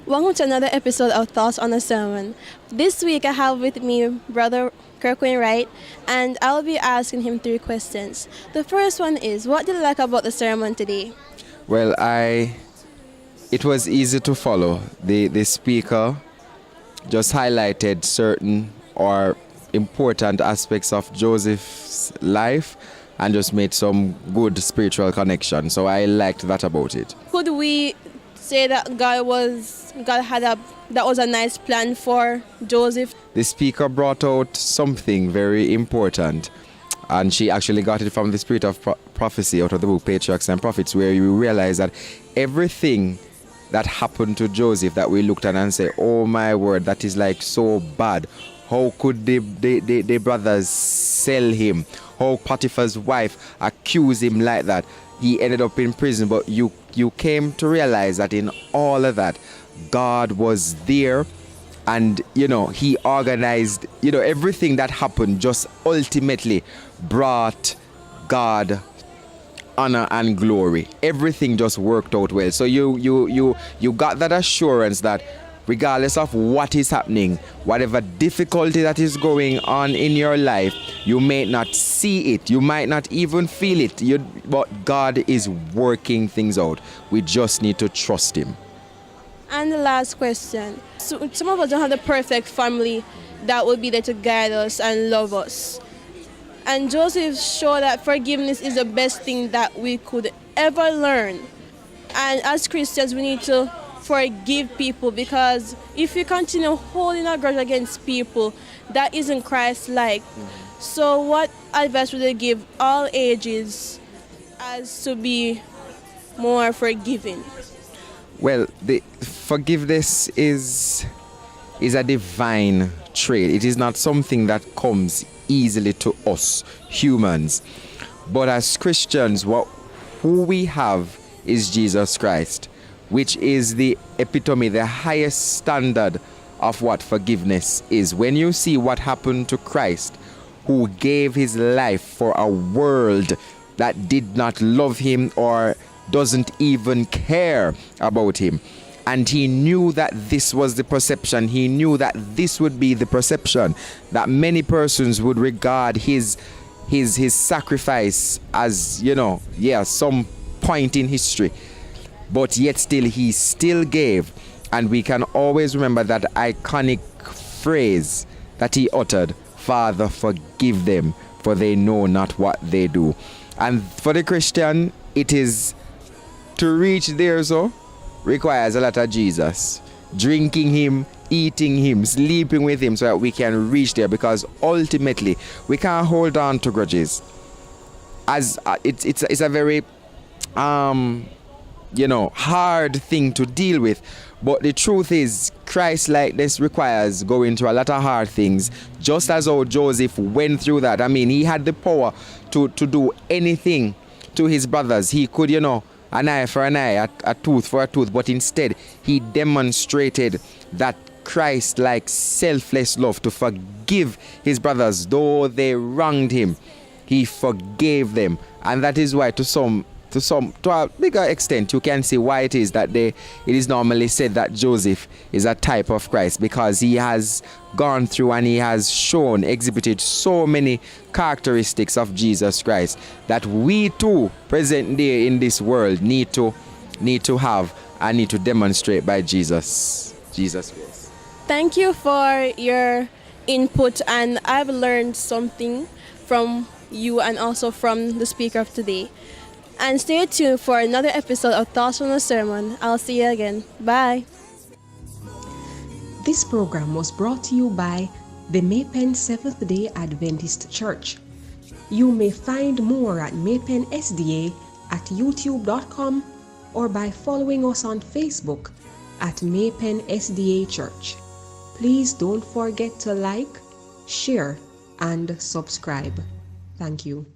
Welcome to another episode of Thoughts on a Sermon. This week I have with me Brother Kirkwin Wright, and I'll be asking him 3 questions. The first one is, what did you like about the sermon today? Well, it was easy to follow. The speaker just highlighted certain or important aspects of Joseph's life and just made some good spiritual connection. So I liked that about it. Could we say that God had a nice plan for Joseph? The speaker brought out something very important, and she actually got it from the spirit of prophecy out of the book Patriarchs and Prophets, where you realize that everything that happened to Joseph that we looked at and say, oh my word, that is like so bad. How could the brothers sell him? How Potiphar's wife accused him like that? He ended up in prison, but you came to realize that in all of that, God was there, and he organized everything that happened just ultimately brought God honor and glory. Everything just worked out well. So you got that assurance that regardless of what is happening, whatever difficulty that is going on in your life, you may not see it, you might not even feel it, but God is working things out. We just need to trust him. And the last question. So, some of us don't have the perfect family that will be there to guide us and love us. And Joseph showed that forgiveness is the best thing that we could ever learn. And as Christians, we need to forgive people, because if we continue holding a grudge against people, that isn't Christ-like. So what advice would they give all ages as to be more forgiving? Well, the forgiveness is a divine trait. It is not something that comes easily to us humans. But as Christians, who we have is Jesus Christ, which is the epitome, the highest standard of what forgiveness is. When you see what happened to Christ, who gave his life for a world that did not love him or doesn't even care about him, and he knew that this was the perception, he knew that this would be the perception, that many persons would regard his sacrifice as, some point in history. But yet still, he still gave. And we can always remember that iconic phrase that he uttered, Father, forgive them, for they know not what they do. And for the Christian, it is to reach there, so requires a lot of Jesus. Drinking him, eating him, sleeping with him, so that we can reach there. Because ultimately, we can't hold on to grudges. As it's a very hard thing to deal with. But the truth is, Christ-likeness requires going through a lot of hard things, just as how Joseph went through that. I mean, he had the power to do anything to his brothers. He could, an eye for an eye, a tooth for a tooth, but instead, he demonstrated that Christ-like selfless love to forgive his brothers, though they wronged him. He forgave them, and that is why to a bigger extent, you can see why it is that it is normally said that Joseph is a type of Christ, because he has gone through and he has exhibited so many characteristics of Jesus Christ that we too, present day in this world, need to have and need to demonstrate by Jesus Christ. Thank you for your input, and I've learned something from you and also from the speaker of today. And stay tuned for another episode of Thoughts on a Sermon. I'll see you again. Bye. This program was brought to you by the Maypen Seventh-day Adventist Church. You may find more at Maypen SDA at youtube.com or by following us on Facebook at Maypen SDA Church. Please don't forget to like, share, and subscribe. Thank you.